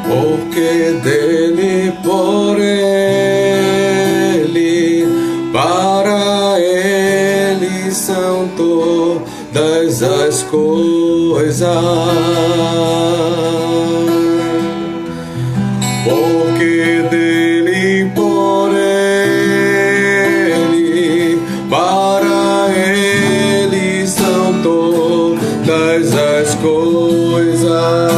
Porque dele, por ele, para ele são todas as coisas. Porque dele, por ele, para ele são todas as coisas.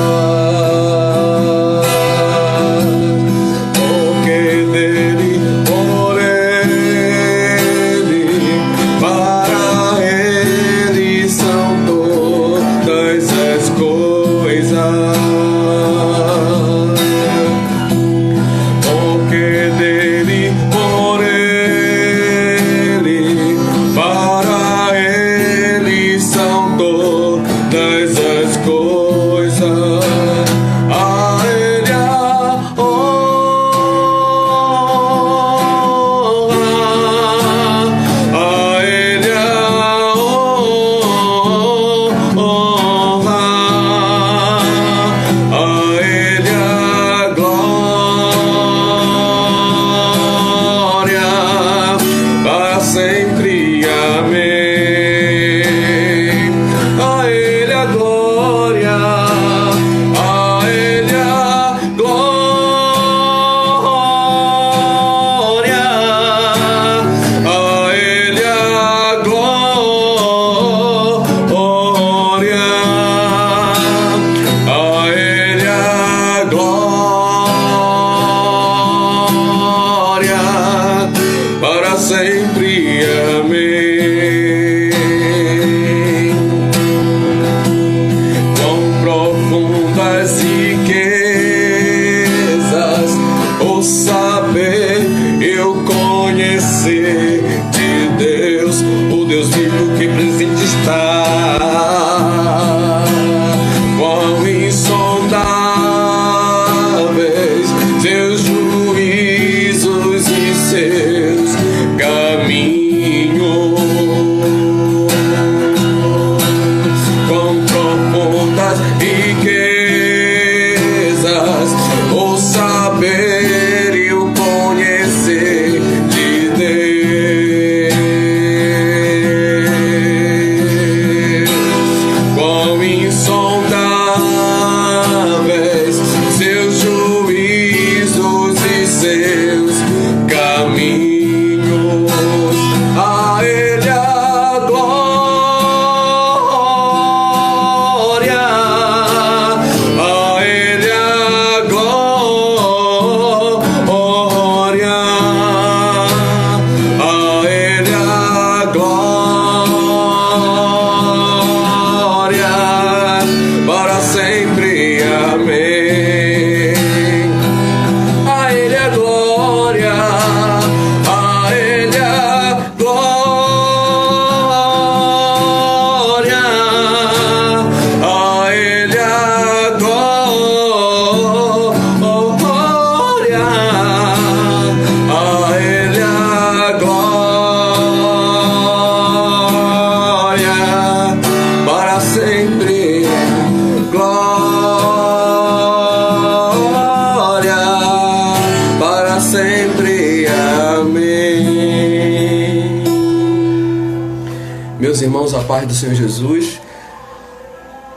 Meus irmãos, a paz do Senhor Jesus,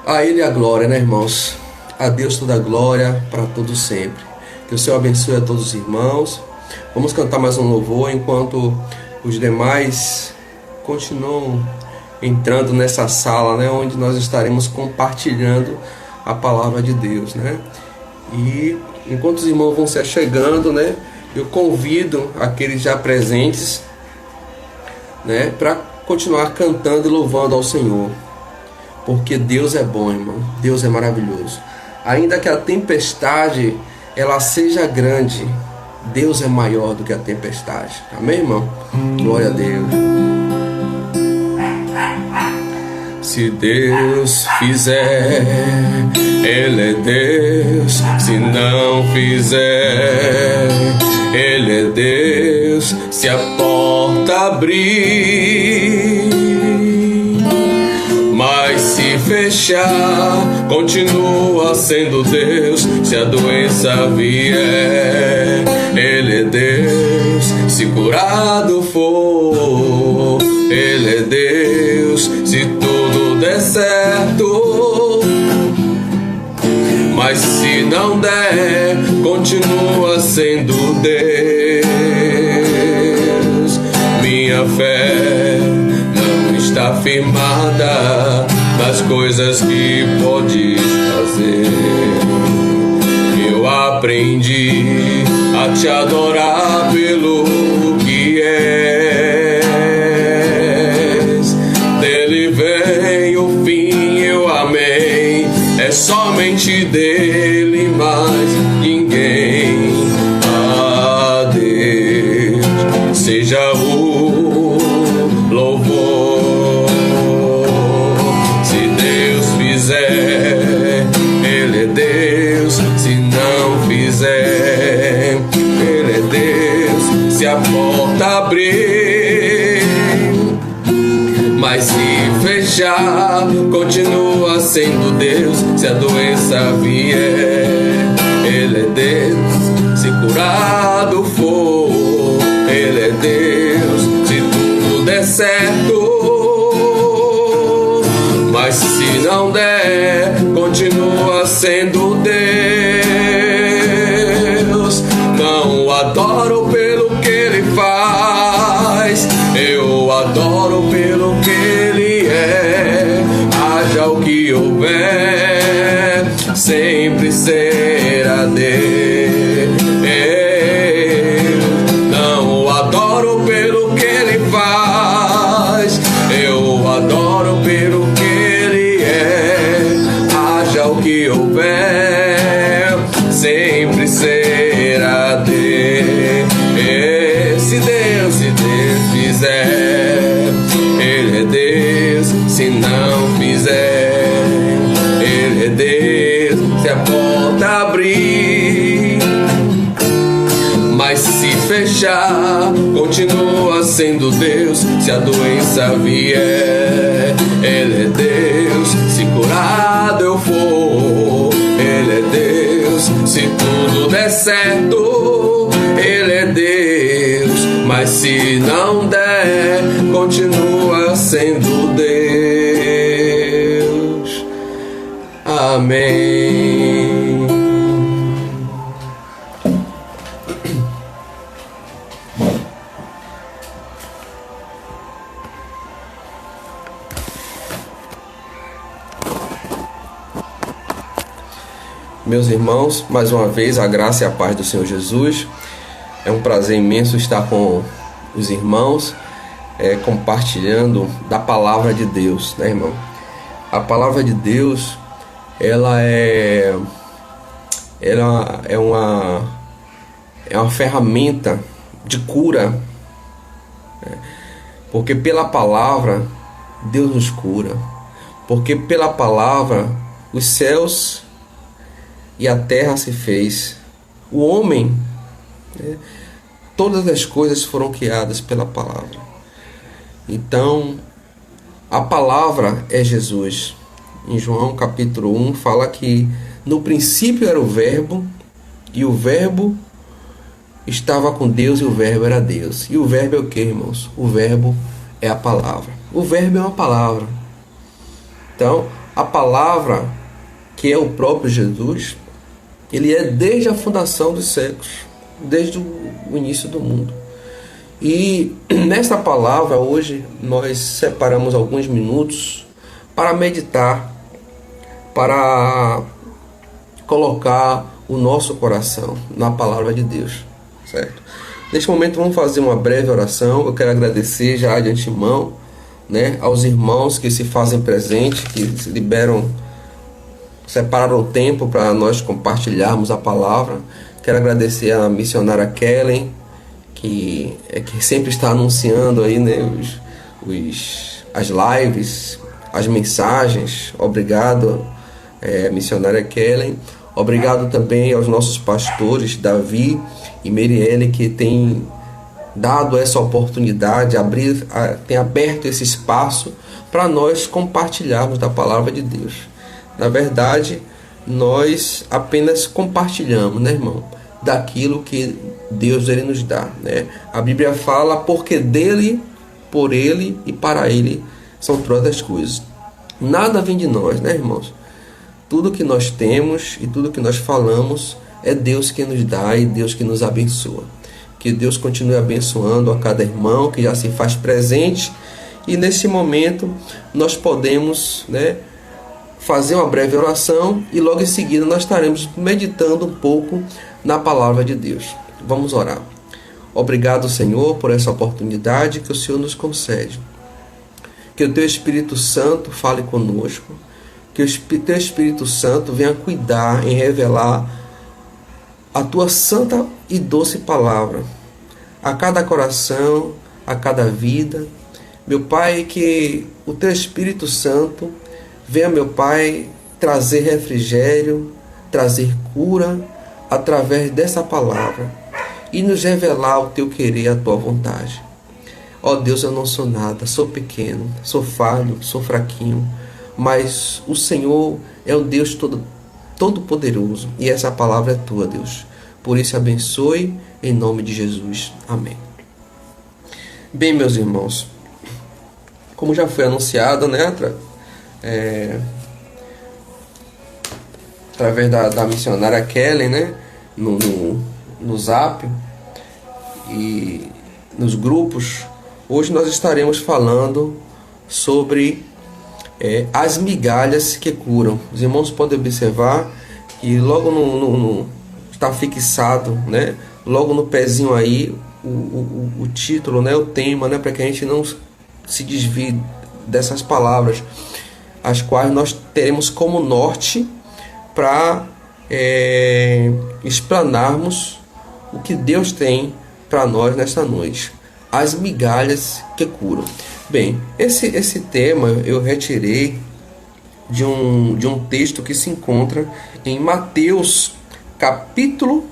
a Ele a glória, né, irmãos? A Deus toda a glória, para todos sempre. Que o Senhor abençoe a todos os irmãos. Vamos cantar mais um louvor enquanto os demais continuam entrando nessa sala, né, onde nós estaremos compartilhando a palavra de Deus, né? E enquanto os irmãos vão se achegando, né, eu convido aqueles já presentes, né, para continuar cantando e louvando ao Senhor, porque Deus é bom, irmão. Deus é maravilhoso. Ainda que a tempestade ela seja grande, Deus é maior do que a tempestade. Amém, irmão? Glória a Deus. Se Deus fizer, Ele é Deus. Se não fizer, Ele é Deus. Deus, se a porta abrir, mas se fechar, continua sendo Deus. Se a doença vier, Ele é Deus. Se curado for, Ele é Deus. Se tudo der certo, mas se não der, continua sendo Deus. Minha fé não está firmada nas coisas que podes fazer. Eu aprendi a te adorar pelo que és. Dele vem o fim, eu amei. É somente dele, mais ninguém. A Deus seja o louvor. Se Deus fizer, Ele é Deus. Se não fizer, Ele é Deus. Se a porta abrir, mas se fechar, continua sendo Deus. Se a doença vier, Ele é Deus. Se curado for, Ele é Deus. Se tudo der certo, mas se não der, continua sendo Deus. Não o adoro pelo que Ele faz, eu adoro pelo que Ele é. Haja o que houver, sempre será Deus. Não o adoro pelo que Ele faz, eu adoro pelo que Ele é. Haja o que houver, sempre será Deus. Se Deus fizer, Ele é Deus. Se não fizer, Ele é Deus. Se a porta abrir, mas se fechar, continua sendo Deus. Se a doença vier, Ele é Deus. Se curado eu for, Ele é Deus. Se tudo der certo, Ele é Deus. Mas se não der, continua sendo Deus. Amém. Meus irmãos, mais uma vez a graça e a paz do Senhor Jesus. É um prazer imenso estar com os irmãos, compartilhando da palavra de Deus, né, irmão? A palavra de Deus, ela é uma ferramenta de cura, né? Porque pela palavra Deus nos cura, porque pela palavra os céus e a terra se fez, o homem, né? Todas as coisas foram criadas pela palavra. Então, a palavra é Jesus. Em João capítulo 1 fala que no princípio era o verbo, e o verbo estava com Deus, e o verbo era Deus. E o verbo é o que, irmãos? O verbo é a palavra. O verbo é uma palavra. Então, a palavra, que é o próprio Jesus, ele é desde a fundação dos séculos, desde o início do mundo. E nessa palavra hoje nós separamos alguns minutos para meditar, para colocar o nosso coração na palavra de Deus, certo? Neste momento vamos fazer uma breve oração. Eu quero agradecer já de antemão, né, aos irmãos que se fazem presente, que se separaram tempo para nós compartilharmos a palavra. Quero agradecer à missionária Kellen, que sempre está anunciando aí, né, as lives, as mensagens. Obrigado, missionária Kellen. Obrigado também aos nossos pastores Davi e Merielle, que têm dado essa oportunidade, tem aberto esse espaço para nós compartilharmos da palavra de Deus. Na verdade, nós apenas compartilhamos, né, irmão, daquilo que Deus ele nos dá, né? A Bíblia fala: porque dele, por ele e para ele são todas as coisas. Nada vem de nós, né, irmãos? Tudo que nós temos e tudo que nós falamos é Deus que nos dá e Deus que nos abençoa. Que Deus continue abençoando a cada irmão que já se faz presente. E nesse momento nós podemos, né, fazer uma breve oração e logo em seguida nós estaremos meditando um pouco na palavra de Deus. Vamos orar. Obrigado, Senhor, por essa oportunidade que o Senhor nos concede. Que o Teu Espírito Santo fale conosco. Que o Teu Espírito Santo venha cuidar em revelar a Tua santa e doce palavra a cada coração, a cada vida. Meu Pai, que o Teu Espírito Santo venha, meu Pai, trazer refrigério, trazer cura através dessa palavra e nos revelar o Teu querer, a Tua vontade. Ó Deus, eu não sou nada, sou pequeno, sou falho, sou fraquinho, mas o Senhor é o Deus todo-poderoso e essa palavra é Tua, Deus. Por isso, abençoe em nome de Jesus. Amém. Bem, meus irmãos, como já foi anunciado, né, através da missionária Kelly, né, no Zap e nos grupos, hoje nós estaremos falando sobre as migalhas que curam. Os irmãos podem observar que logo está fixado, né, logo no pezinho aí o título, né, o tema, né, para que a gente não se desvie dessas palavras, as quais nós teremos como norte para explanarmos o que Deus tem para nós nesta noite. As migalhas que curam. Bem, esse tema eu retirei de um texto que se encontra em Mateus capítulo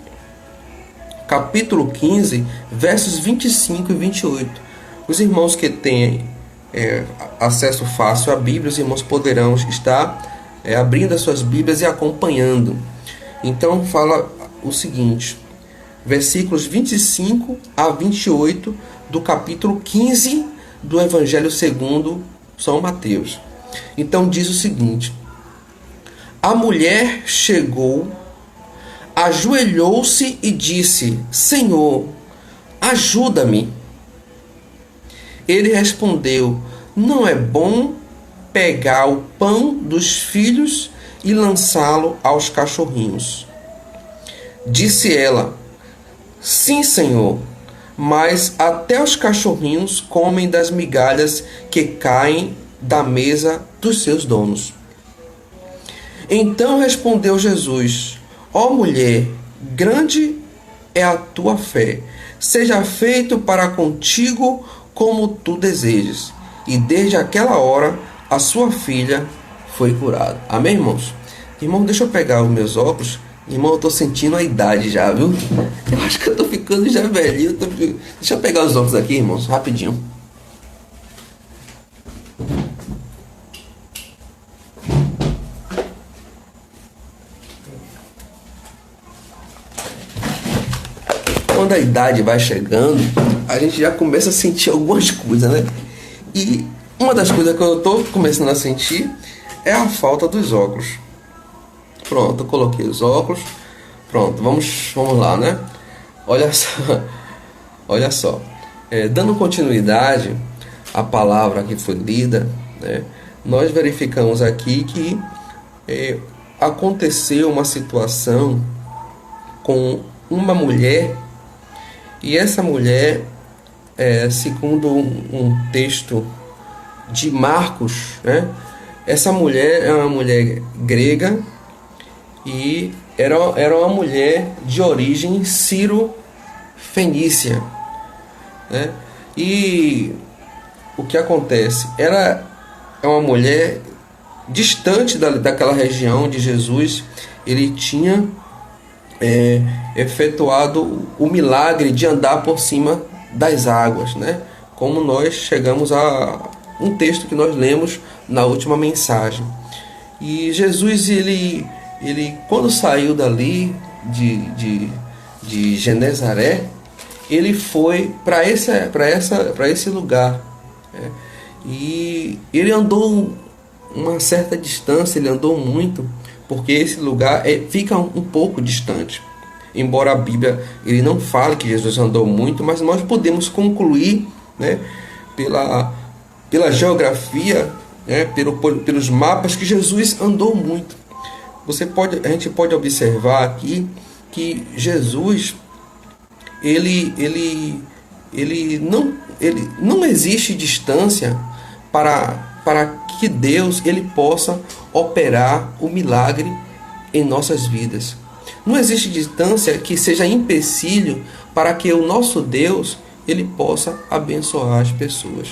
15, versos 25 e 28. Os irmãos que têm acesso fácil à Bíblia, os irmãos poderão estar abrindo as suas Bíblias e acompanhando. Então fala o seguinte, versículos 25 a 28 do capítulo 15 do Evangelho segundo São Mateus. Então diz o seguinte: a mulher chegou, ajoelhou-se e disse: Senhor, ajuda-me. Ele respondeu: não é bom pegar o pão dos filhos e lançá-lo aos cachorrinhos. Disse ela: sim, Senhor, mas até os cachorrinhos comem das migalhas que caem da mesa dos seus donos. Então respondeu Jesus: ó mulher, grande é a tua fé, seja feito para contigo como tu desejas. E desde aquela hora a sua filha foi curada. Amém, irmãos? Irmão, deixa eu pegar os meus óculos. Irmão, eu tô sentindo a idade já, viu? Eu acho que eu tô ficando já velhinho. Deixa eu pegar os óculos aqui, irmãos, rapidinho. Quando a idade vai chegando, a gente já começa a sentir algumas coisas, né? E uma das coisas que eu tô começando a sentir é a falta dos óculos. Pronto, eu coloquei os óculos. Pronto, vamos lá, né? Olha só. Dando continuidade à palavra que foi lida, né? Nós verificamos aqui que aconteceu uma situação com uma mulher. E essa mulher, segundo um texto de Marcos, né? Essa mulher é uma mulher grega e era uma mulher de origem sírio-fenícia, né? E o que acontece? Ela é uma mulher distante daquela região onde Jesus ele tinha efetuado o milagre de andar por cima das águas, né? Como nós chegamos a um texto que nós lemos na última mensagem. E Jesus, ele quando saiu dali de Genezaré, ele foi para esse lugar, né? E ele andou uma certa distância, ele andou muito, porque esse lugar fica um pouco distante. Embora a Bíblia ele não fale que Jesus andou muito, mas nós podemos concluir, né, pela geografia, né, pelos mapas, que Jesus andou muito. A gente pode observar aqui que Jesus ele não existe distância para que Deus ele possa operar o milagre em nossas vidas. Não existe distância que seja empecilho para que o nosso Deus ele possa abençoar as pessoas.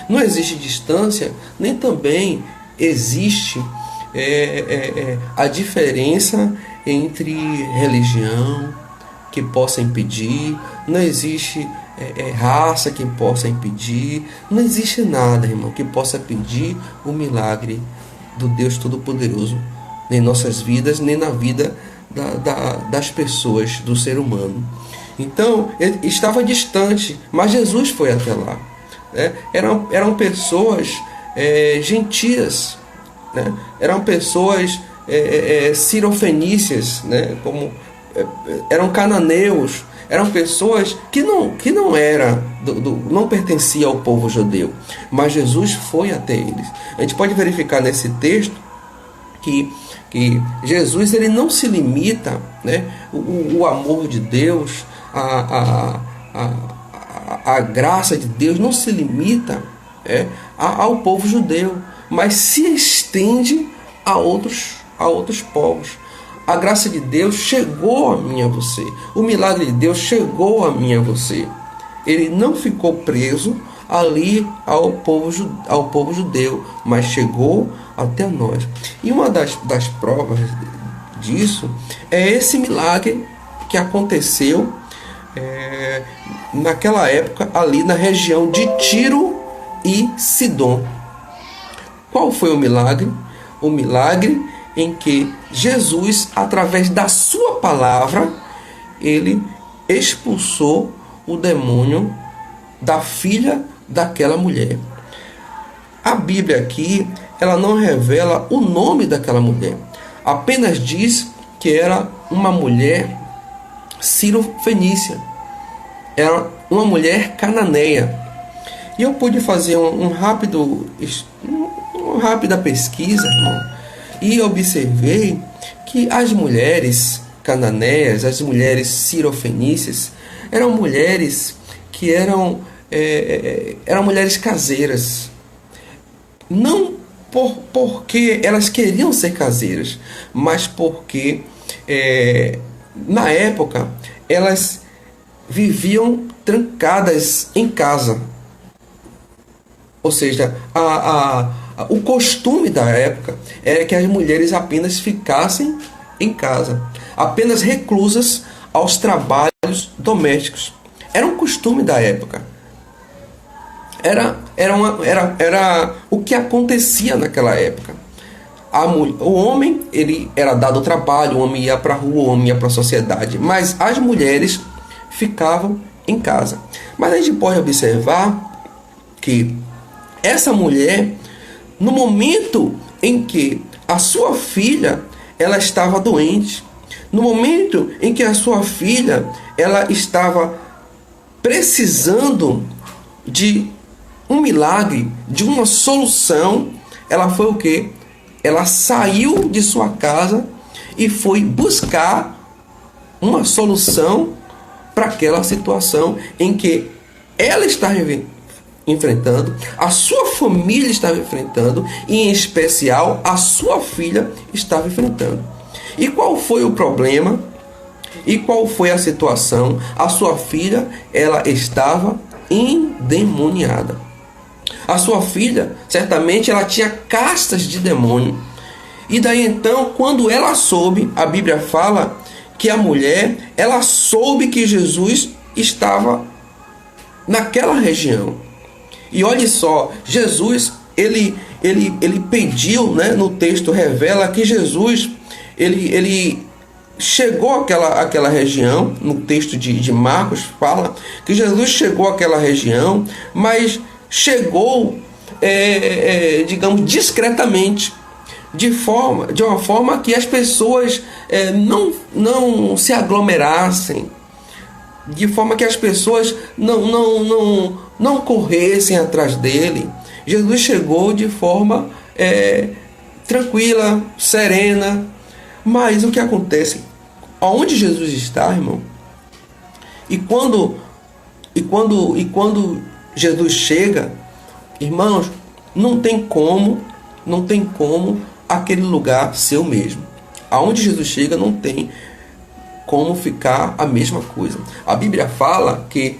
Não existe distância, nem também existe a diferença entre religião que possa impedir, não existe raça que possa impedir, não existe nada, irmão, que possa impedir o milagre do Deus Todo-Poderoso em nossas vidas, nem na vida das pessoas, do ser humano. Então, ele estava distante, mas Jesus foi até lá, né? Eram pessoas gentias, né? Eram pessoas cirofenícias, né? Eram cananeus, eram pessoas que não não pertenciam ao povo judeu, mas Jesus foi até eles. A gente pode verificar nesse texto que Jesus ele não se limita, né? O amor de Deus, a graça de Deus não se limita ao povo judeu, mas se estende a outros povos. A graça de Deus chegou a mim e a você. O milagre de Deus chegou a mim e a você. Ele não ficou preso ali ao povo judeu, mas chegou até nós. E uma das provas disso é esse milagre que aconteceu naquela época ali na região de Tiro e Sidom. Qual foi o milagre? O milagre em que Jesus, através da sua palavra, ele expulsou o demônio da filha daquela mulher. A Bíblia aqui, ela não revela o nome daquela mulher. Apenas diz que era uma mulher cirofenícia. Era uma mulher cananeia. E eu pude fazer uma rápida pesquisa, irmão, e observei que as mulheres cananeias, as mulheres cirofenícias, eram mulheres que eram mulheres caseiras. Não porque elas queriam ser caseiras, mas porque na época elas viviam trancadas em casa. Ou seja, o costume da época era que as mulheres apenas ficassem em casa, apenas reclusas aos trabalhos domésticos. Era um costume da época. Era o que acontecia naquela época. O homem ele era dado ao trabalho, o homem ia para a rua, o homem ia para a sociedade, mas as mulheres ficavam em casa. Mas a gente pode observar que essa mulher, no momento em que a sua filha ela estava doente, no momento em que a sua filha ela estava precisando de um milagre, de uma solução, ela foi o quê? Ela saiu de sua casa e foi buscar uma solução para aquela situação em que ela estava enfrentando, a sua família estava enfrentando, e em especial a sua filha estava enfrentando. E qual foi o problema? E qual foi a situação? A sua filha, ela estava endemoniada. A sua filha, certamente, ela tinha castas de demônio. E daí então, quando ela soube, a Bíblia fala que a mulher, ela soube que Jesus estava naquela região. E olhe só, Jesus, ele pediu, né, no texto revela que Jesus, ele chegou àquela região. No texto de Marcos fala que Jesus chegou àquela região, mas chegou, digamos, discretamente, de uma forma que as pessoas não se aglomerassem, de forma que as pessoas não corressem atrás dele. Jesus chegou de forma tranquila, serena. Mas o que acontece? Aonde Jesus está, irmão? E quando Jesus chega, irmãos, não tem como aquele lugar ser o mesmo. Aonde Jesus chega não tem como ficar a mesma coisa. A Bíblia fala que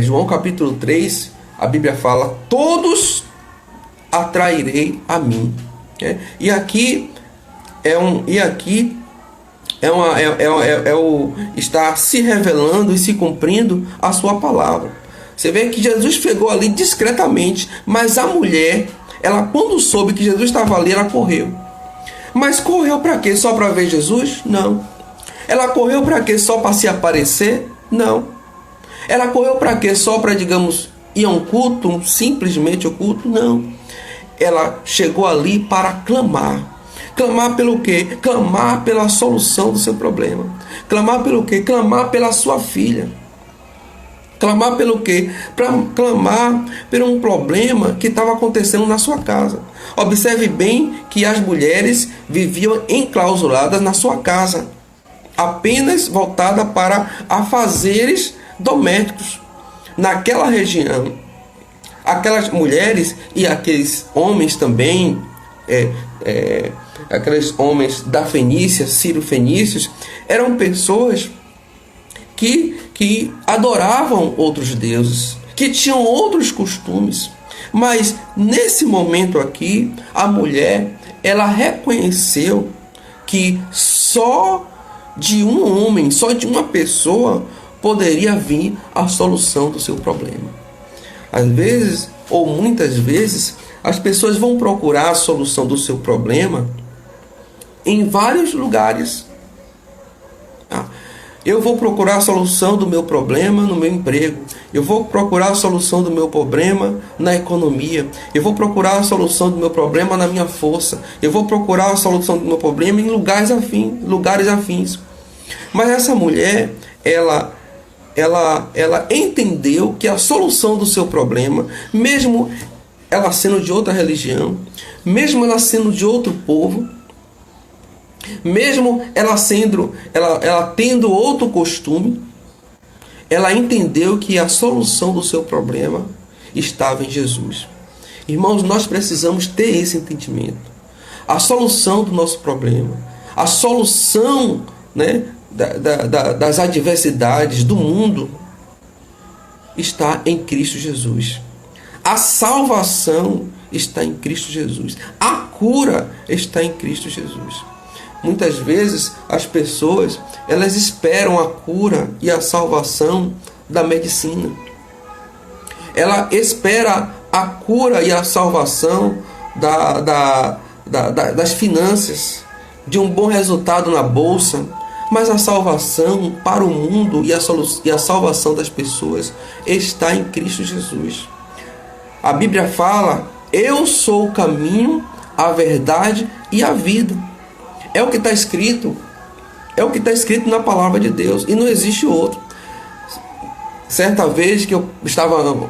João capítulo 3, a Bíblia fala: todos atrairei a mim. E aqui está se revelando e se cumprindo a sua palavra. Você vê que Jesus chegou ali discretamente, mas a mulher, ela, quando soube que Jesus estava ali, ela correu. Mas correu para quê? Só para ver Jesus? Não. Ela correu para quê? Só para se aparecer? Não. Ela correu para quê? Só para, digamos, ir a um culto, simplesmente o culto? Não. Ela chegou ali para clamar. Clamar pelo quê? Clamar pela solução do seu problema. Clamar pelo quê? Clamar pela sua filha. Clamar pelo quê? Para clamar por um problema que estava acontecendo na sua casa. Observe bem que as mulheres viviam enclausuradas na sua casa, apenas voltada para afazeres domésticos. Naquela região, aquelas mulheres e aqueles homens também, aqueles homens da Fenícia, sírio-fenícios, eram pessoas que adoravam outros deuses, que tinham outros costumes. Mas nesse momento aqui, a mulher, ela reconheceu que só de um homem, só de uma pessoa, poderia vir a solução do seu problema. Às vezes, ou muitas vezes, as pessoas vão procurar a solução do seu problema em vários lugares. Eu vou procurar a solução do meu problema no meu emprego. Eu vou procurar a solução do meu problema na economia. Eu vou procurar a solução do meu problema na minha força. Eu vou procurar a solução do meu problema em lugares afins. Mas essa mulher, ela entendeu que a solução do seu problema, mesmo ela sendo de outra religião, mesmo ela sendo de outro povo, mesmo ela tendo outro costume, ela entendeu que a solução do seu problema estava em Jesus. Irmãos, nós precisamos ter esse entendimento. A solução do nosso problema, a solução, né, das adversidades do mundo está em Cristo Jesus. A salvação está em Cristo Jesus. A cura está em Cristo Jesus. Muitas vezes as pessoas, elas esperam a cura e a salvação da medicina. Ela espera a cura e a salvação das finanças, de um bom resultado na bolsa. Mas a salvação para o mundo e a salvação das pessoas está em Cristo Jesus. A Bíblia fala: eu sou o caminho, a verdade e a vida. É o que está escrito. É o que está escrito na palavra de Deus. E não existe outro. Certa vez que eu estava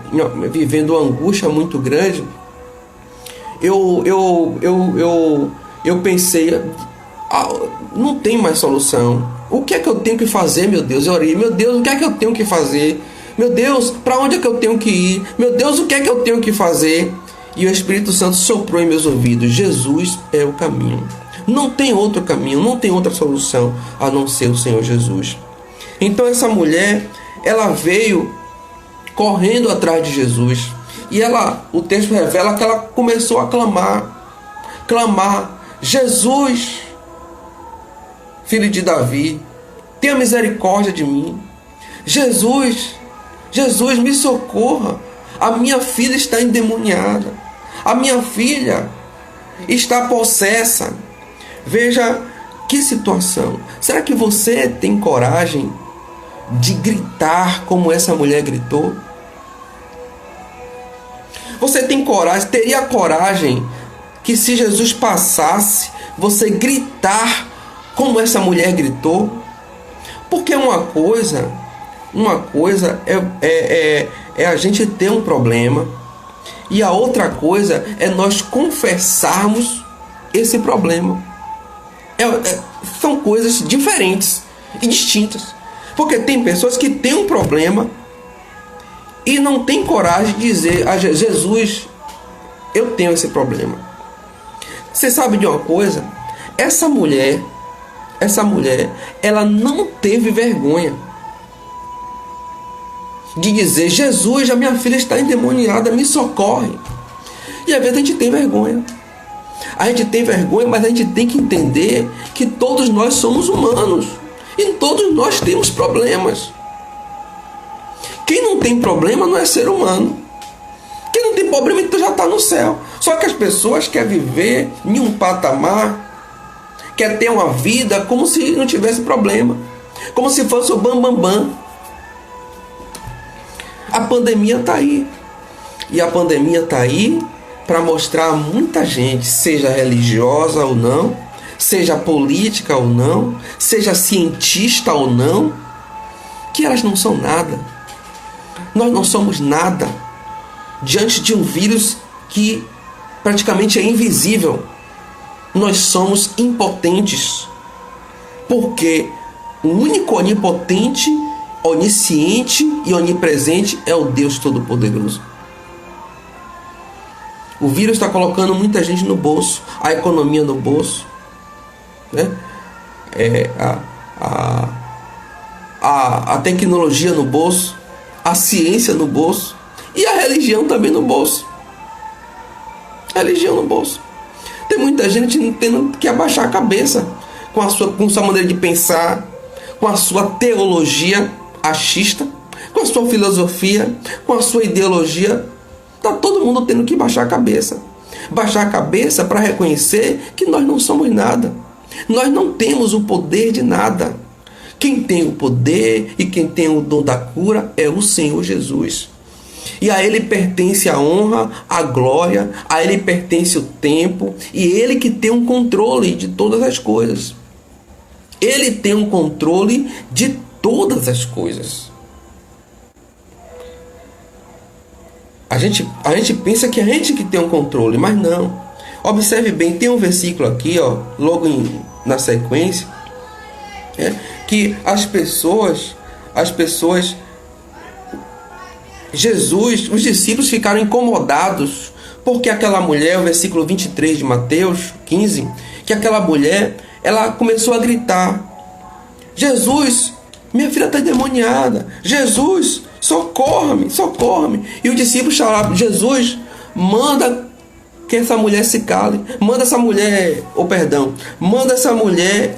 vivendo uma angústia muito grande, eu pensei: não tem mais solução. O que é que eu tenho que fazer, meu Deus? Eu orei: meu Deus, o que é que eu tenho que fazer? Meu Deus, para onde é que eu tenho que ir? Meu Deus, o que é que eu tenho que fazer? E o Espírito Santo soprou em meus ouvidos: Jesus é o caminho. Não tem outro caminho, não tem outra solução a não ser o Senhor Jesus. Então essa mulher, ela veio correndo atrás de Jesus. E o texto revela que ela começou a clamar: Jesus, Filho de Davi, tenha misericórdia de mim. Jesus, Jesus, me socorra. A minha filha está endemoniada. A minha filha está possessa. Veja que situação. Será que você tem coragem de gritar como essa mulher gritou? Você tem coragem, teria coragem que se Jesus passasse, você gritar como essa mulher gritou? Porque uma coisa é a gente ter um problema, e a outra coisa é nós confessarmos esse problema. São coisas diferentes e distintas. Porque tem pessoas que têm um problema e não tem coragem de dizer a Jesus, eu tenho esse problema. Você sabe de uma coisa? Essa mulher, ela não teve vergonha de dizer, Jesus, a minha filha está endemoniada, me socorre. E às vezes a gente tem vergonha. A gente tem vergonha, mas a gente tem que entender que todos nós somos humanos. E todos nós temos problemas. Quem não tem problema não é ser humano. Quem não tem problema então já está no céu. Só que as pessoas querem viver em um patamar, quer ter uma vida como se não tivesse problema, como se fosse o bam bam bam. A pandemia está aí. E a pandemia está aí para mostrar a muita gente, seja religiosa ou não, seja política ou não, seja cientista ou não, que elas não são nada. Nós não somos nada diante de um vírus que praticamente é invisível. Nós somos impotentes, porque o único onipotente, onisciente e onipresente é o Deus Todo-Poderoso. O vírus está colocando muita gente no bolso, a economia no bolso, né? A tecnologia no bolso, a ciência no bolso e a religião também no bolso. A religião no bolso. Tem muita gente tendo que abaixar a cabeça com a sua maneira de pensar, com a sua teologia achista, com a sua filosofia, com a sua ideologia. Está todo mundo tendo que baixar a cabeça. Baixar a cabeça para reconhecer que nós não somos nada. Nós não temos o poder de nada. Quem tem o poder e quem tem o dom da cura é o Senhor Jesus. E a Ele pertence a honra, a glória, a Ele pertence o tempo, e Ele que tem um controle de todas as coisas. Ele tem um controle de todas as coisas. A gente pensa que a gente que tem um controle, mas não. Observe bem, tem um versículo aqui, logo na sequência, que as pessoas, Jesus, os discípulos ficaram incomodados, porque aquela mulher, o versículo 23 de Mateus 15, que aquela mulher, ela começou a gritar, Jesus, minha filha está endemoniada, Jesus, socorra-me, socorra-me. E os discípulos falaram, Jesus, manda que essa mulher se cale, manda essa mulher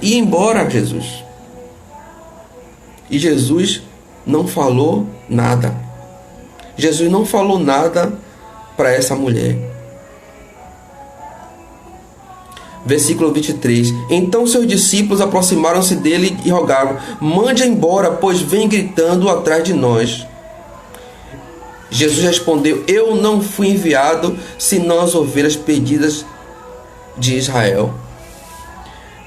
ir embora, Jesus. E Jesus não falou nada. Jesus não falou nada para essa mulher. Versículo 23. Então seus discípulos aproximaram-se dele e rogaram, mande embora, pois vem gritando atrás de nós. Jesus respondeu, eu não fui enviado senão as ovelhas perdidas de Israel.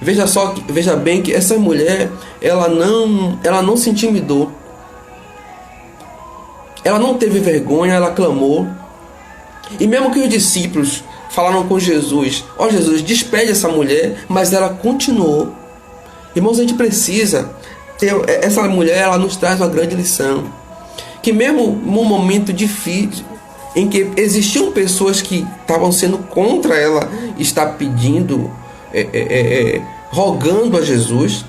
Veja bem que essa mulher, ela não se intimidou. Ela não teve vergonha, ela clamou. E mesmo que os discípulos falaram com Jesus, Jesus, despede essa mulher, mas ela continuou. Irmãos, a gente precisa ter, essa mulher, ela nos traz uma grande lição. Que mesmo num momento difícil, em que existiam pessoas que estavam sendo contra ela, estar pedindo, rogando a Jesus,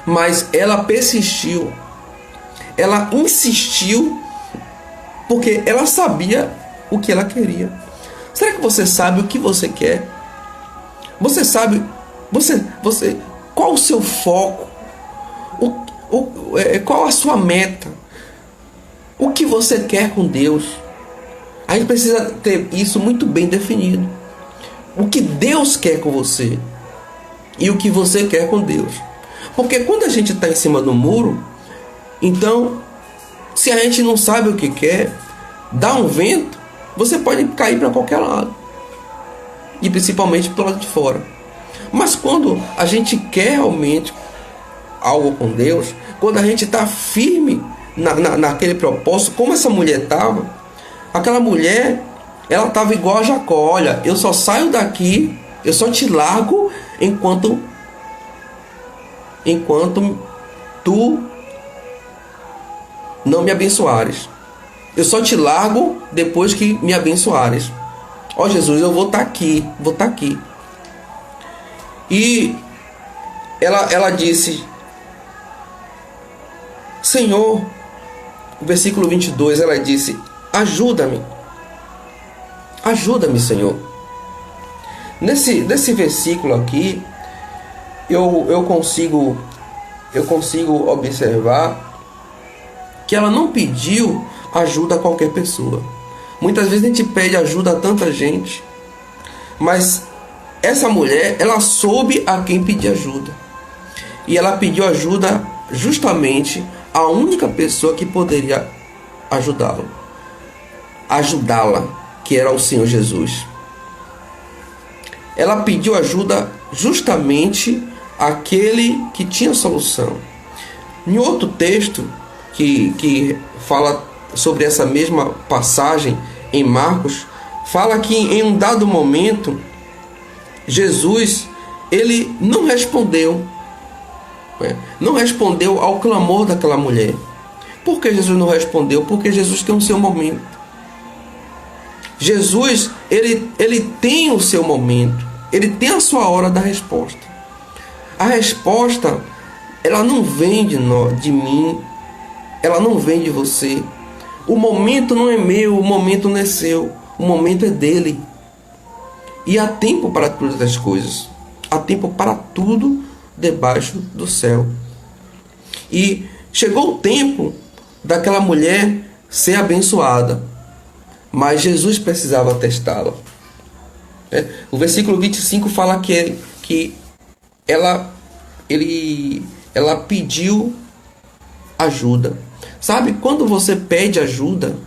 mas ela persistiu, ela insistiu, porque ela sabia o que ela queria. Será que você sabe o que você quer? Você sabe, qual o seu foco? Qual a sua meta? O que você quer com Deus? A gente precisa ter isso muito bem definido. O que Deus quer com você e o que você quer com Deus. Porque quando a gente está em cima do muro, então, se a gente não sabe o que quer, dá um vento, você pode cair para qualquer lado. E principalmente pelo lado de fora. Mas quando a gente quer realmente algo com Deus, quando a gente está firme naquele propósito, como essa mulher estava, aquela mulher, ela estava igual a Jacó: olha, eu só saio daqui, eu só te largo enquanto tu não me abençoares. Eu só te largo depois que me abençoares. Ó Jesus, eu vou estar aqui. E ela disse: Senhor, no versículo 22, ela disse: ajuda-me, Senhor. Nesse versículo aqui, eu consigo observar que ela não pediu ajuda a qualquer pessoa. Muitas vezes a gente pede ajuda a tanta gente, mas essa mulher, ela soube a quem pedir ajuda. E ela pediu ajuda justamente à única pessoa que poderia ajudá-la, que era o Senhor Jesus. Ela pediu ajuda justamente àquele que tinha solução. Em outro texto que fala sobre essa mesma passagem em Marcos, fala que em um dado momento Jesus, ele não respondeu ao clamor daquela mulher. Por que Jesus não respondeu? Porque Jesus tem o seu momento. Jesus, ele tem o seu momento, ele tem a sua hora da resposta. A resposta, ela não vem de mim, ela não vem de você. O momento não é meu, o momento não é seu, o momento é dele. E há tempo para todas as coisas, há tempo para tudo debaixo do céu. E chegou o tempo daquela mulher ser abençoada, mas Jesus precisava testá-la. O versículo 25 fala que ela pediu ajuda. Sabe, quando você pede ajuda,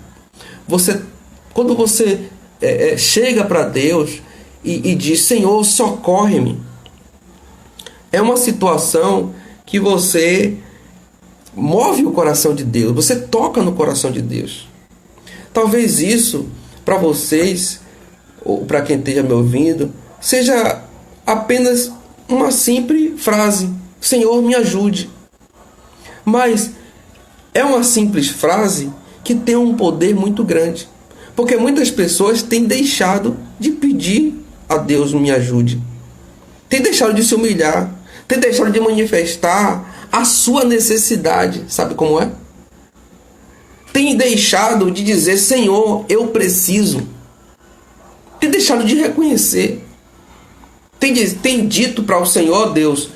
quando você chega para Deus e diz: Senhor, socorre-me, é uma situação que você move o coração de Deus, você toca no coração de Deus. Talvez isso, para vocês, ou para quem esteja me ouvindo, seja apenas uma simples frase: Senhor, me ajude. Mas é uma simples frase que tem um poder muito grande, porque muitas pessoas têm deixado de pedir a Deus me ajude, têm deixado de se humilhar, têm deixado de manifestar a sua necessidade. Sabe como é? Tem deixado de dizer: Senhor, eu preciso. Tem deixado de reconhecer. Tem dito para o Senhor: Deus,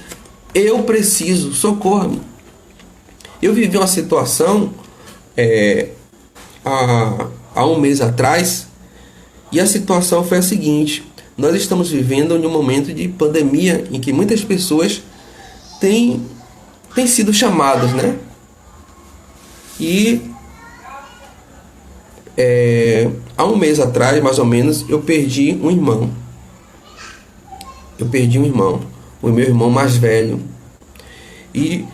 eu preciso, socorra-me. Eu vivi uma situação há um mês atrás, e a situação foi a seguinte: nós estamos vivendo em um momento de pandemia em que muitas pessoas têm sido chamadas, né? E há um mês atrás, mais ou menos, eu perdi um irmão. O meu irmão mais velho. E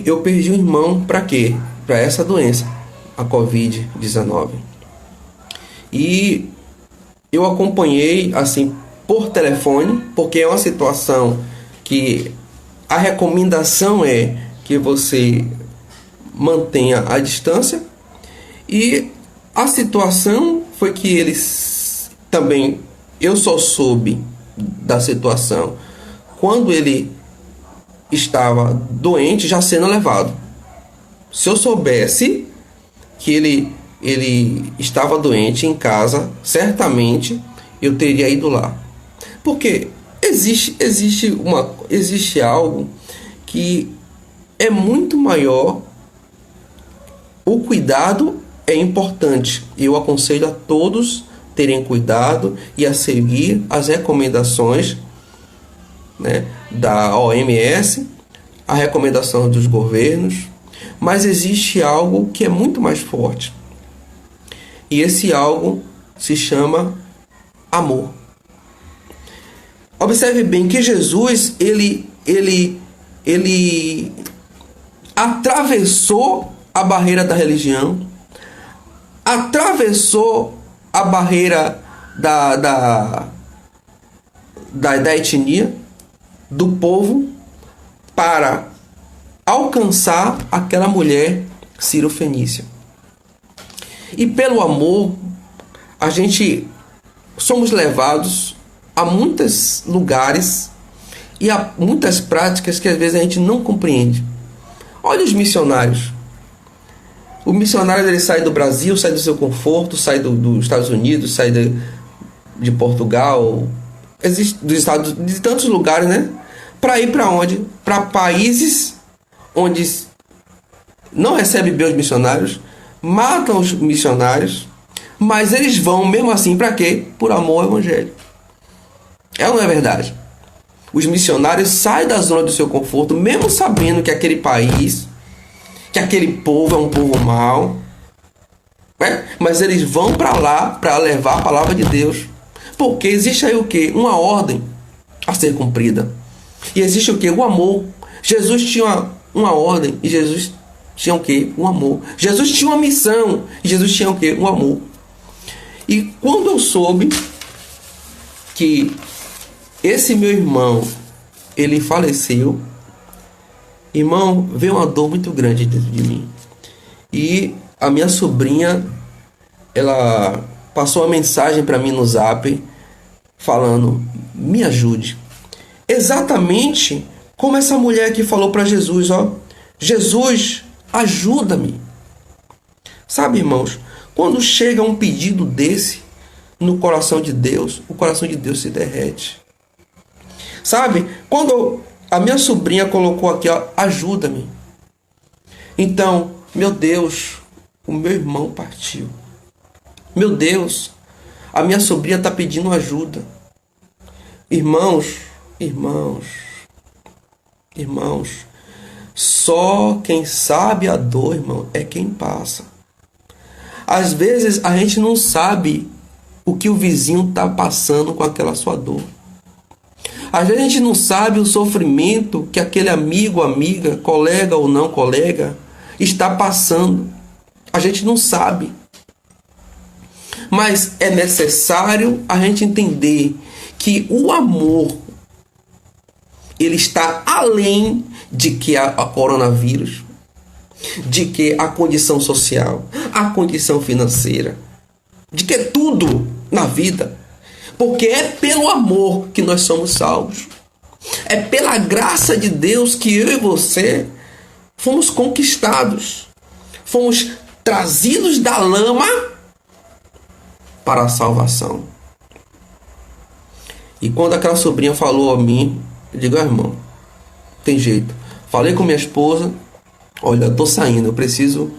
eu perdi um irmão para quê? Para essa doença, a Covid-19. E eu acompanhei assim por telefone, porque é uma situação que a recomendação é que você mantenha a distância. E a situação foi que eu só soube da situação quando ele estava doente, já sendo levado. Se eu soubesse que ele estava doente em casa, certamente eu teria ido lá. Porque existe algo que é muito maior o cuidado é importante. Eu aconselho a todos terem cuidado e a seguir as recomendações, né, da OMS, a recomendação dos governos, mas existe algo que é muito mais forte. E esse algo se chama amor. Observe bem que Jesus, ele atravessou a barreira da religião, atravessou a barreira da etnia, do povo, para alcançar aquela mulher cirofenícia. E pelo amor, a gente somos levados a muitos lugares e a muitas práticas que às vezes a gente não compreende. Olha os missionários. O missionário, ele sai do Brasil, sai do seu conforto, sai dos Estados Unidos, sai de Portugal, de tantos lugares, né? Para ir para onde? Para países onde não recebem bem os missionários, matam os missionários, mas eles vão mesmo assim para quê? Por amor ao evangelho. É ou não é verdade? Os missionários saem da zona do seu conforto, mesmo sabendo que aquele país, que aquele povo é um povo mau, né? Mas eles vão para lá para levar a palavra de Deus. Porque existe aí o quê? Uma ordem a ser cumprida. E existe o quê? O amor. Jesus tinha uma ordem e Jesus tinha o quê? Um amor. Jesus tinha uma missão e Jesus tinha o quê? Um amor. E quando eu soube que esse meu irmão, ele faleceu, irmão, veio uma dor muito grande dentro de mim. E a minha sobrinha, ela passou uma mensagem para mim no Zap, falando, me ajude. Exatamente como essa mulher que falou para Jesus, ó, Jesus, ajuda-me. Sabe, irmãos, quando chega um pedido desse no coração de Deus, o coração de Deus se derrete. Sabe, quando a minha sobrinha colocou aqui, ó, ajuda-me. Então, meu Deus, o meu irmão partiu. Meu Deus, a minha sobrinha está pedindo ajuda. Irmãos, só quem sabe a dor, irmão, é quem passa. Às vezes a gente não sabe o que o vizinho está passando com aquela sua dor. Às vezes a gente não sabe o sofrimento que aquele amigo, amiga, colega ou não colega está passando. A gente não sabe. Mas é necessário a gente entender que o amor, ele está além de que a coronavírus, de que a condição social, a condição financeira, de que tudo na vida. Porque é pelo amor que nós somos salvos. É pela graça de Deus que eu e você fomos conquistados. Fomos trazidos da lama para a salvação. E quando aquela sobrinha falou a mim, eu digo, irmão, tem jeito. Falei com minha esposa, olha, eu tô saindo, eu preciso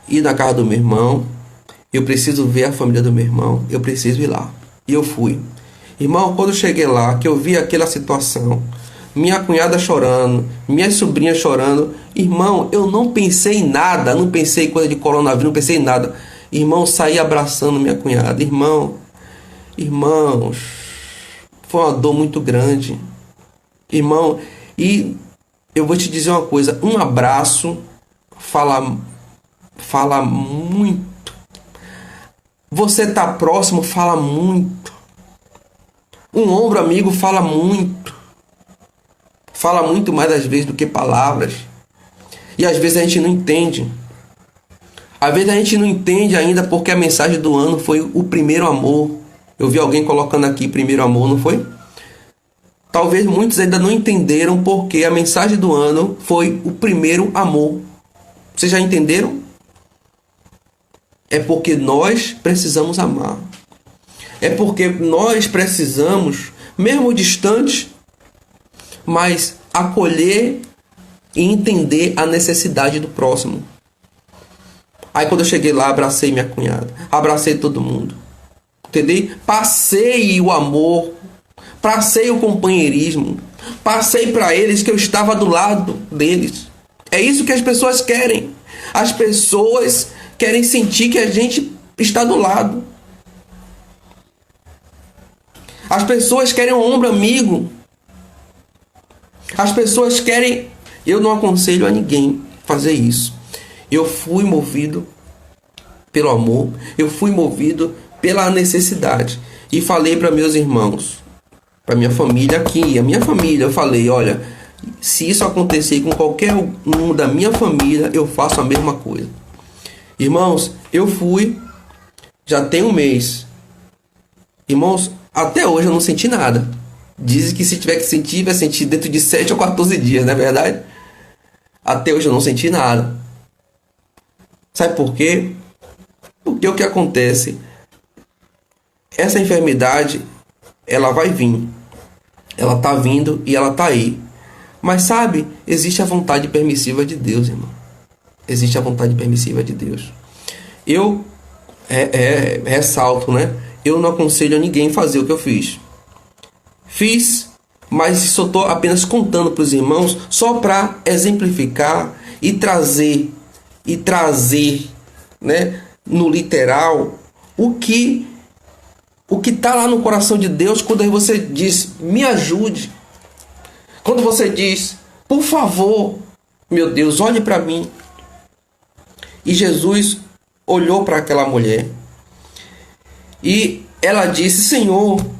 ir na casa do meu irmão, eu preciso ver a família do meu irmão, eu preciso ir lá. E eu fui. Irmão, quando eu cheguei lá, que eu vi aquela situação, minha cunhada chorando, minhas sobrinhas chorando, irmão, eu não pensei em nada, não pensei em coisa de coronavírus, não pensei em nada. Irmão, saí abraçando minha cunhada. Irmãos, foi uma dor muito grande. Irmão, e eu vou te dizer uma coisa, um abraço fala muito. Você tá próximo fala muito. Um ombro amigo fala muito. Fala muito mais às vezes do que palavras. E às vezes a gente não entende. Às vezes a gente não entende ainda porque a mensagem do ano foi o primeiro amor. Eu vi alguém colocando aqui primeiro amor, não foi? Talvez muitos ainda não entenderam porque a mensagem do ano foi o primeiro amor. Vocês já entenderam? É porque nós precisamos amar. É porque nós precisamos, mesmo distantes, mas acolher e entender a necessidade do próximo. Aí quando eu cheguei lá, abracei minha cunhada, abracei todo mundo, entendeu? Passei o amor, passei o companheirismo, passei para eles que eu estava do lado deles. É isso que as pessoas querem. As pessoas querem sentir que a gente está do lado. As pessoas querem um ombro amigo. As pessoas querem... Eu não aconselho a ninguém fazer isso. Eu fui movido pelo amor. Eu fui movido pela necessidade. E falei para meus irmãos, para minha família aqui, a minha família, eu falei, olha, se isso acontecer com qualquer um da minha família, eu faço a mesma coisa. Irmãos, eu fui, já tem um mês. Irmãos, até hoje eu não senti nada. Dizem que se tiver que sentir, vai sentir dentro de 7 ou 14 dias, não é verdade? Até hoje eu não senti nada. Sabe por quê? Porque o que acontece? Essa enfermidade, ela vai vir. Ela tá vindo e ela tá aí. Mas sabe, existe a vontade permissiva de Deus, irmão. Existe a vontade permissiva de Deus. Eu ressalto, né? Eu não aconselho a ninguém fazer o que eu fiz. Fiz, mas só estou apenas contando para os irmãos só para exemplificar e trazer, né, no literal o que está lá no coração de Deus quando você diz, me ajude. Quando você diz, por favor, meu Deus, olhe para mim. E Jesus olhou para aquela mulher e ela disse, Senhor.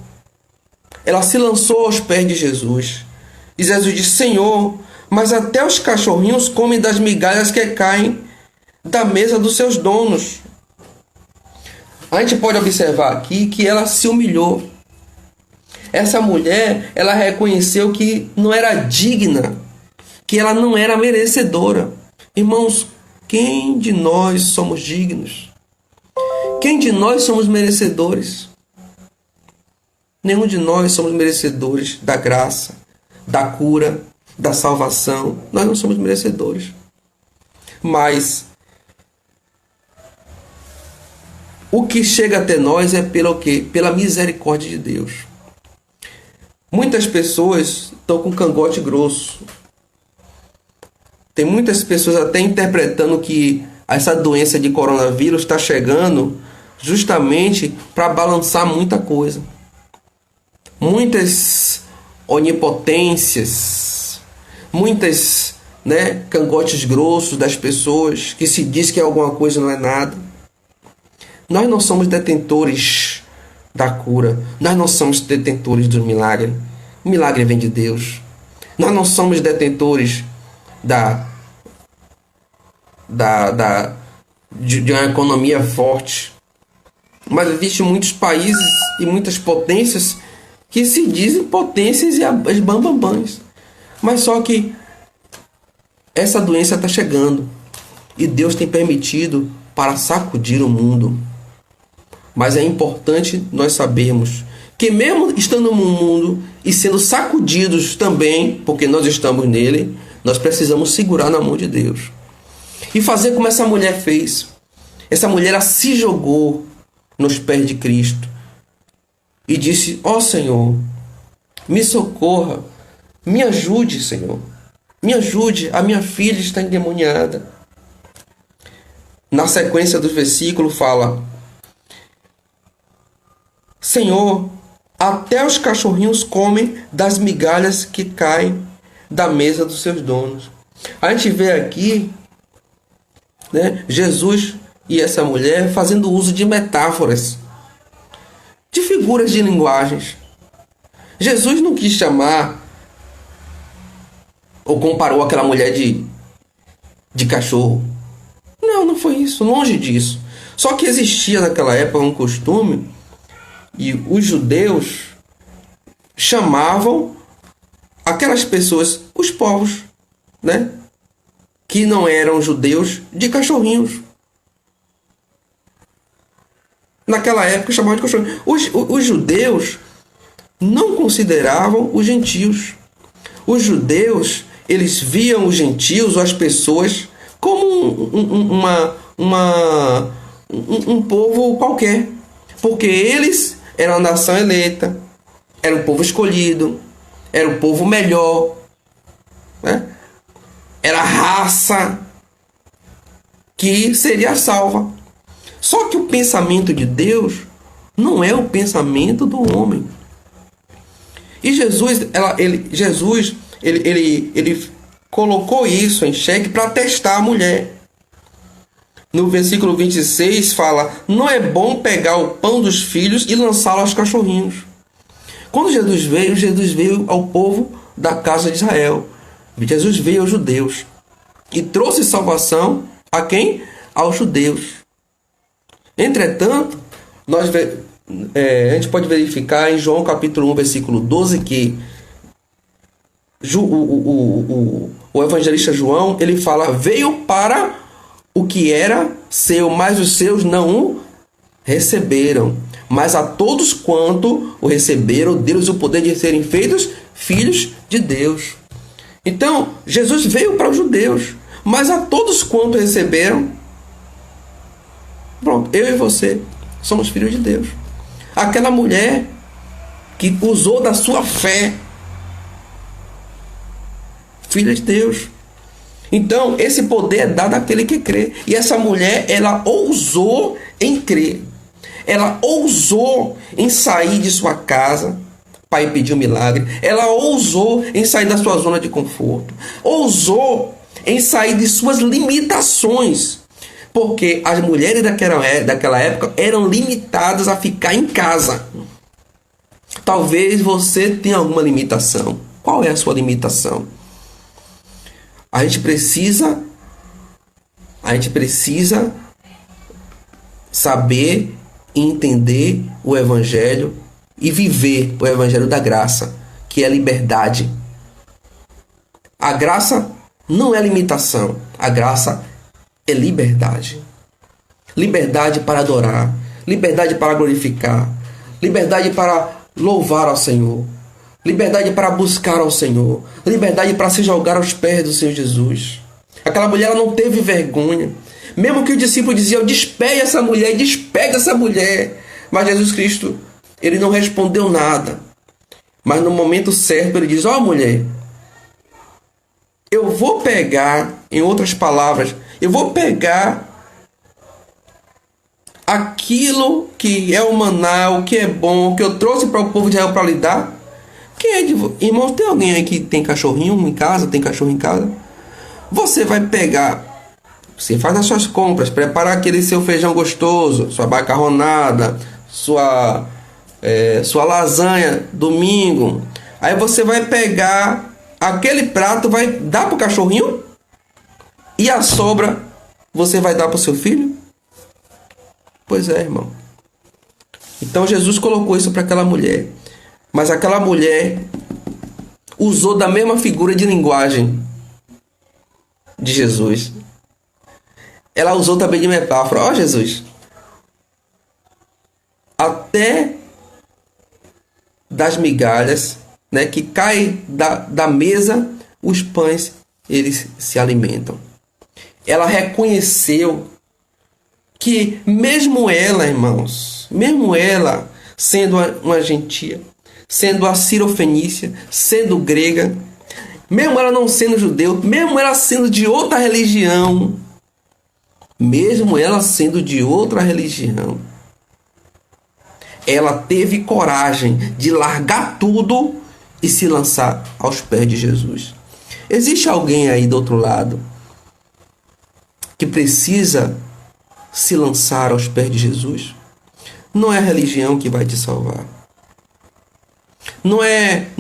Ela se lançou aos pés de Jesus. E Jesus disse, Senhor, mas até os cachorrinhos comem das migalhas que caem da mesa dos seus donos. A gente pode observar aqui que ela se humilhou. Essa mulher, ela reconheceu que não era digna, que ela não era merecedora. Irmãos, quem de nós somos dignos? Quem de nós somos merecedores? Nenhum de nós somos merecedores da graça, da cura, da salvação. Nós não somos merecedores. Mas o que chega até nós é pelo quê? Pela misericórdia de Deus. Muitas pessoas estão com cangote grosso. Tem muitas pessoas até interpretando que essa doença de coronavírus está chegando justamente para balançar muita coisa. Muitas onipotências, muitas, né, cangotes grossos das pessoas que se diz que é alguma coisa não é nada. Nós não somos detentores da cura. Nós não somos detentores do milagre. O milagre vem de Deus. Nós não somos detentores de uma economia forte. Mas existem muitos países e muitas potências que se dizem potências e as bambambãs. Mas só que essa doença está chegando. E Deus tem permitido para sacudir o mundo. Mas é importante nós sabermos que mesmo estando no mundo e sendo sacudidos também, porque nós estamos nele, nós precisamos segurar na mão de Deus. E fazer como essa mulher fez. Essa mulher ela se jogou nos pés de Cristo. E disse, ó Senhor, me socorra, me ajude, Senhor. Me ajude, a minha filha está endemoniada. Na sequência do versículo fala, Senhor, até os cachorrinhos comem das migalhas que caem da mesa dos seus donos. A gente vê aqui, né, Jesus e essa mulher fazendo uso de metáforas, de figuras de linguagens. Jesus não quis chamar ou comparou aquela mulher de cachorro. Não foi isso, longe disso. Só que existia naquela época um costume e os judeus chamavam aquelas pessoas, os povos, né, que não eram judeus, de cachorrinhos. Naquela época chamavam de cachorrinhos. Os judeus não consideravam os gentios. Os judeus, eles viam os gentios ou as pessoas como um povo qualquer, porque eles eram a nação eleita, era o povo escolhido, era o povo melhor, né? Era a raça que seria salva. Só que o pensamento de Deus não é o pensamento do homem. E Jesus colocou isso em xeque para testar a mulher. No versículo 26 fala: não é bom pegar o pão dos filhos e lançá-lo aos cachorrinhos. Quando Jesus veio ao povo da casa de Israel. Jesus veio aos judeus e trouxe salvação a quem? Aos judeus. Entretanto, a gente pode verificar em João capítulo 1, versículo 12, que o evangelista João, ele fala: veio para o que era seu, mas os seus não o receberam. Mas a todos quanto o receberam, deu-lhes o poder de serem feitos filhos de Deus. Então, Jesus veio para os judeus, mas a todos quanto receberam, pronto, eu e você somos filhos de Deus. Aquela mulher que usou da sua fé, filha de Deus. Então, esse poder é dado àquele que crê. E essa mulher, ela ousou em crer. Ela ousou em sair de sua casa para ir pedir um milagre. Ela ousou em sair da sua zona de conforto. Ousou em sair de suas limitações. Porque as mulheres daquela época eram limitadas a ficar em casa. Talvez você tenha alguma limitação. Qual é a sua limitação? A gente precisa saber e entender o Evangelho e viver o Evangelho da graça, que é a liberdade. A graça não é limitação, a graça é liberdade. Liberdade para adorar, liberdade para glorificar, liberdade para louvar ao Senhor, liberdade para buscar ao Senhor, liberdade para se jogar aos pés do Senhor Jesus. Aquela mulher, ela não teve vergonha. Mesmo que o discípulo dizia: despede essa mulher, despede essa mulher. Mas Jesus Cristo, ele não respondeu nada. Mas no momento certo ele diz: ó mulher, eu vou pegar, em outras palavras, eu vou pegar aquilo que é o maná, o que é bom, que eu trouxe para o povo de Israel para lhe dar. Quem é de irmãos, tem alguém aí que tem cachorrinho em casa? Tem cachorro em casa? Você vai pegar, você faz as suas compras, preparar aquele seu feijão gostoso, sua macarronada, sua lasanha, domingo. Aí você vai pegar aquele prato, vai dar para o cachorrinho e a sobra você vai dar para o seu filho? Pois é, irmão. Então Jesus colocou isso para aquela mulher. Mas aquela mulher usou da mesma figura de linguagem de Jesus. Ela usou também de metáfora. Ó Jesus, até das migalhas, né, que caem da mesa, os pães, eles se alimentam. Ela reconheceu que mesmo ela, irmãos, mesmo ela sendo uma gentia, sendo a Cirofenícia, sendo grega, mesmo ela não sendo judeu, mesmo ela sendo de outra religião, ela teve coragem de largar tudo e se lançar aos pés de Jesus. Existe alguém aí do outro lado que precisa se lançar aos pés de Jesus? Não é a religião que vai te salvar. Não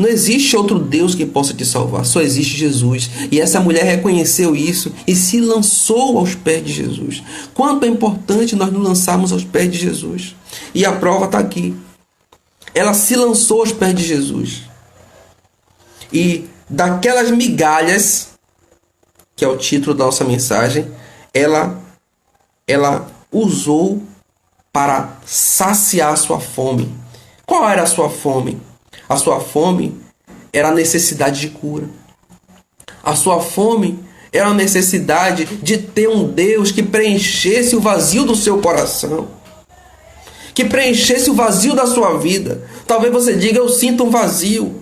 existe outro Deus que possa te salvar, só existe Jesus. E essa mulher reconheceu isso e se lançou aos pés de Jesus. Quanto é importante nós nos lançarmos aos pés de Jesus. E a prova está aqui. Ela se lançou aos pés de Jesus. E daquelas migalhas, que é o título da nossa mensagem, ela usou para saciar a sua fome. Qual era a sua fome? A sua fome era a necessidade de cura. A sua fome era a necessidade de ter um Deus que preenchesse o vazio do seu coração, que preenchesse o vazio da sua vida. Talvez você diga: eu sinto um vazio.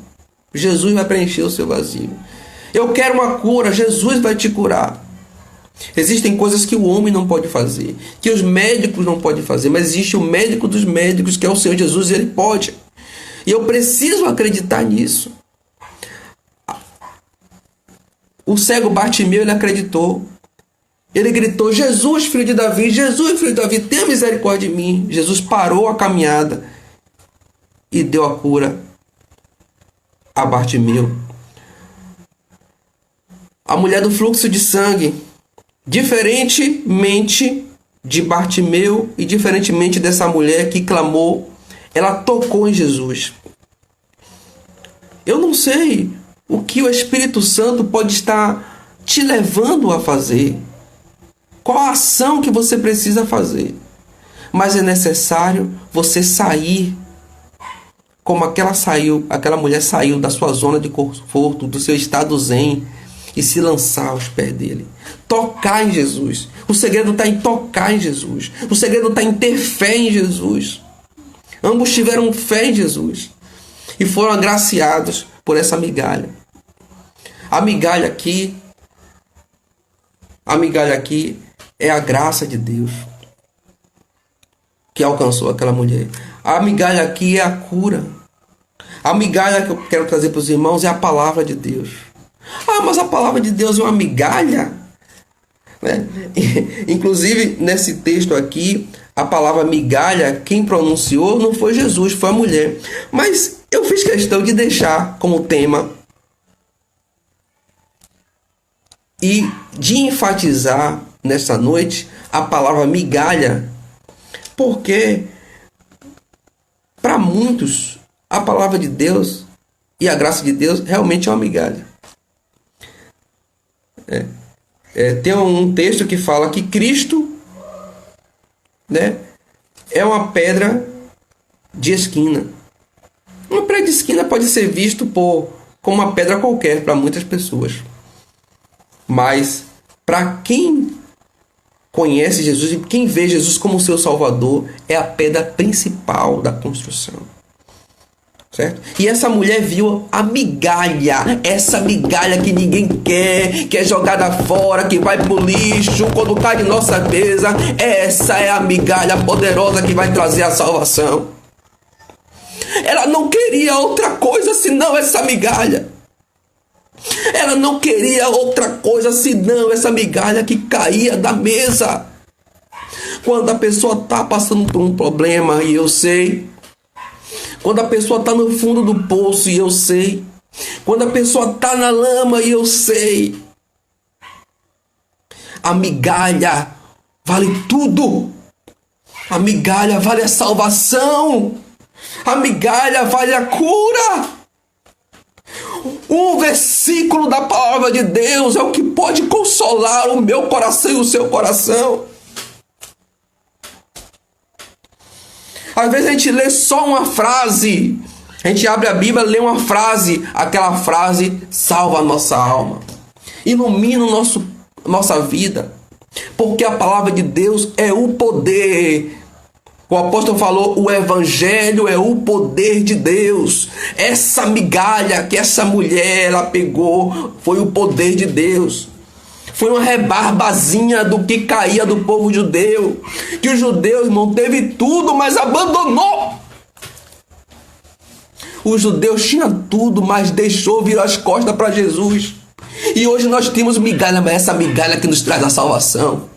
Jesus vai preencher o seu vazio. Eu quero uma cura. Jesus vai te curar. Existem coisas que o homem não pode fazer, que os médicos não podem fazer, mas existe o médico dos médicos, que é o Senhor Jesus, e Ele pode. E eu preciso acreditar nisso. O cego Bartimeu, ele acreditou. Ele gritou: Jesus, filho de Davi, Jesus, filho de Davi, tenha misericórdia de mim. Jesus parou a caminhada e deu a cura a Bartimeu. A mulher do fluxo de sangue, diferentemente de Bartimeu e diferentemente dessa mulher que clamou, ela tocou em Jesus. Eu não sei o que o Espírito Santo pode estar te levando a fazer, qual a ação que você precisa fazer, mas é necessário você sair como aquela mulher saiu da sua zona de conforto, do seu estado zen, e se lançar aos pés dele. Tocar em Jesus. O segredo está em tocar em Jesus. O segredo está em ter fé em Jesus. Ambos tiveram fé em Jesus e foram agraciados por essa migalha. A migalha aqui é a graça de Deus que alcançou aquela mulher. A migalha aqui é a cura. A migalha que eu quero trazer para os irmãos é a palavra de Deus. Ah, mas a palavra de Deus é uma migalha? Né? Inclusive, nesse texto aqui, a palavra migalha, quem pronunciou não foi Jesus, foi a mulher. Mas eu fiz questão de deixar como tema e de enfatizar nessa noite a palavra migalha, porque para muitos a palavra de Deus e a graça de Deus realmente é uma migalha. Tem um texto que fala que Cristo, né, é uma pedra de esquina. Uma pedra de esquina pode ser visto como uma pedra qualquer para muitas pessoas. Mas para quem conhece Jesus e quem vê Jesus como seu Salvador, é a pedra principal da construção. Certo? E essa mulher viu a migalha, essa migalha que ninguém quer, que é jogada fora, que vai pro lixo quando cai de nossa mesa. Essa é a migalha poderosa que vai trazer a salvação. Ela não queria outra coisa senão essa migalha. Ela não queria outra coisa senão essa migalha que caía da mesa. Quando a pessoa está passando por um problema, e eu sei. Quando a pessoa está no fundo do poço, e eu sei. Quando a pessoa está na lama, e eu sei. A migalha vale tudo. A migalha vale a salvação. A migalha vale a cura. Um versículo da palavra de Deus é o que pode consolar o meu coração e o seu coração. Às vezes a gente lê só uma frase. A gente abre a Bíblia, lê uma frase. Aquela frase salva a nossa alma, ilumina nossa vida. Porque a palavra de Deus é o poder. O apóstolo falou: o evangelho é o poder de Deus. Essa migalha que essa mulher ela pegou foi o poder de Deus. Foi uma rebarbazinha do que caía do povo judeu. Que o judeu, irmão, teve tudo, mas abandonou. Os judeus tinham tudo, mas deixou virar as costas para Jesus. E hoje nós temos migalha, mas essa migalha que nos traz a salvação.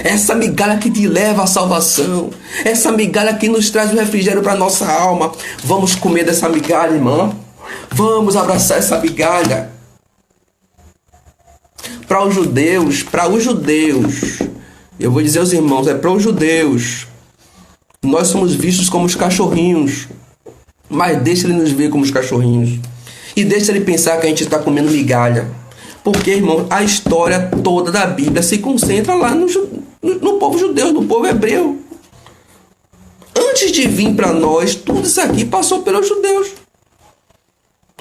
Essa migalha que te leva à salvação. Essa migalha que nos traz o refrigério para a nossa alma. Vamos comer dessa migalha, irmão. Vamos abraçar essa migalha. Para os judeus, eu vou dizer aos irmãos, é para os judeus. Nós somos vistos como os cachorrinhos. Mas deixa ele nos ver como os cachorrinhos. E deixa ele pensar que a gente está comendo migalha. Porque, irmão, a história toda da Bíblia se concentra lá no povo judeu, no povo hebreu. Antes de vir para nós, tudo isso aqui passou pelos judeus.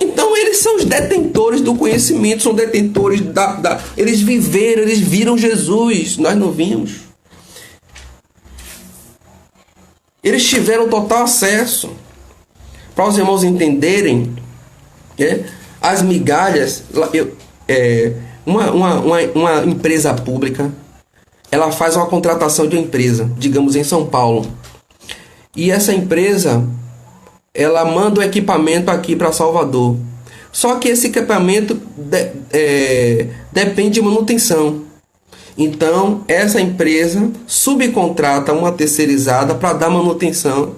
Então eles são os detentores do conhecimento, são detentores eles viveram, eles viram Jesus, nós não vimos. Eles tiveram total acesso. Para os irmãos entenderem, as migalhas, uma empresa pública, ela faz uma contratação de uma empresa, digamos em São Paulo, e essa empresa, ela manda o equipamento aqui para Salvador. Só que esse equipamento depende de manutenção. Então, essa empresa subcontrata uma terceirizada para dar manutenção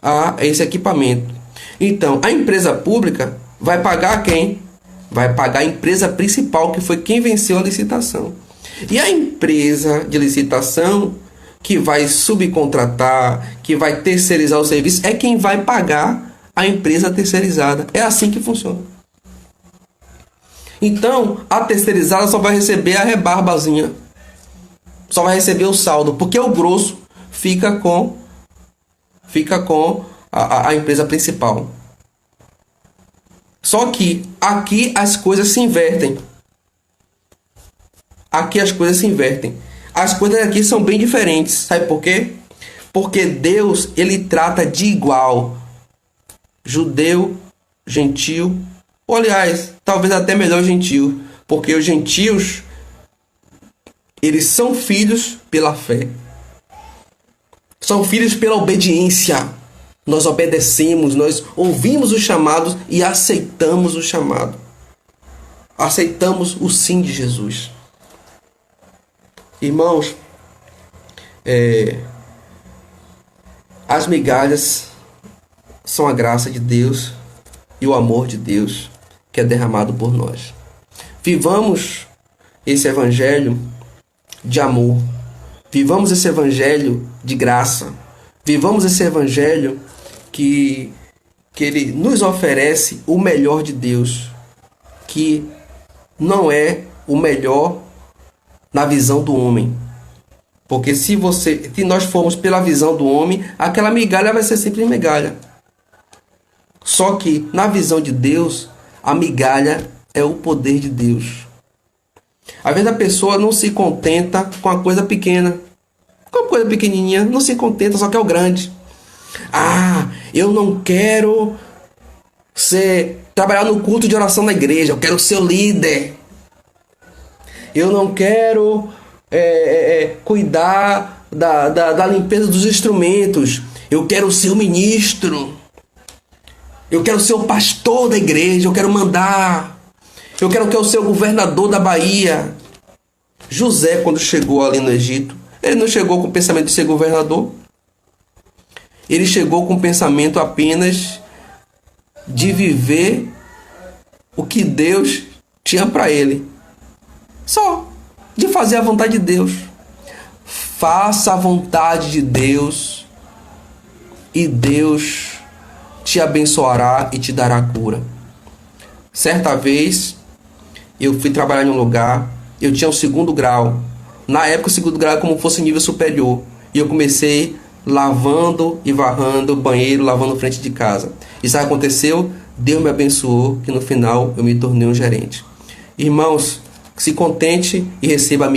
a esse equipamento. Então, a empresa pública vai pagar quem? Vai pagar a empresa principal, que foi quem venceu a licitação. E a empresa de licitação, que vai subcontratar, que vai terceirizar o serviço, é quem vai pagar a empresa terceirizada. É assim que funciona. Então, a terceirizada só vai receber a rebarbazinha. Só vai receber o saldo, porque o grosso fica com a empresa principal. Só que aqui as coisas se invertem. As coisas aqui são bem diferentes. Sabe por quê? Porque Deus, ele trata de igual judeu, gentil, ou aliás, talvez até melhor gentil, porque os gentios, eles são filhos pela fé. São filhos pela obediência. Nós obedecemos, nós ouvimos os chamados e aceitamos o chamado. Aceitamos o sim de Jesus. Irmãos, as migalhas são a graça de Deus e o amor de Deus que é derramado por nós. Vivamos esse evangelho de amor. Vivamos esse evangelho de graça. Vivamos esse evangelho que ele nos oferece o melhor de Deus, que não é o melhor na visão do homem. Porque se nós formos pela visão do homem, aquela migalha vai ser sempre migalha. Só que na visão de Deus, a migalha é o poder de Deus. Às vezes a pessoa não se contenta com a coisa pequena. Com a coisa pequenininha, não se contenta, só quer o grande. Ah, eu não quero trabalhar no culto de oração na igreja, eu quero ser o líder. Eu não quero cuidar da limpeza dos instrumentos, eu quero ser o ministro. Eu quero ser o pastor da igreja, eu quero mandar. Eu quero ser o governador da Bahia. José, quando chegou ali no Egito, ele não chegou com o pensamento de ser governador. Ele chegou com o pensamento apenas de viver o que Deus tinha para ele. Só de fazer a vontade de Deus. Faça a vontade de Deus e Deus te abençoará e te dará cura. Certa vez eu fui trabalhar em um lugar, eu tinha um 2º grau. Na época o 2º grau era como se fosse nível superior. E eu comecei lavando e varrando banheiro, lavando frente de casa. Isso aconteceu, Deus me abençoou, que no final eu me tornei um gerente. Irmãos, se contente e receba a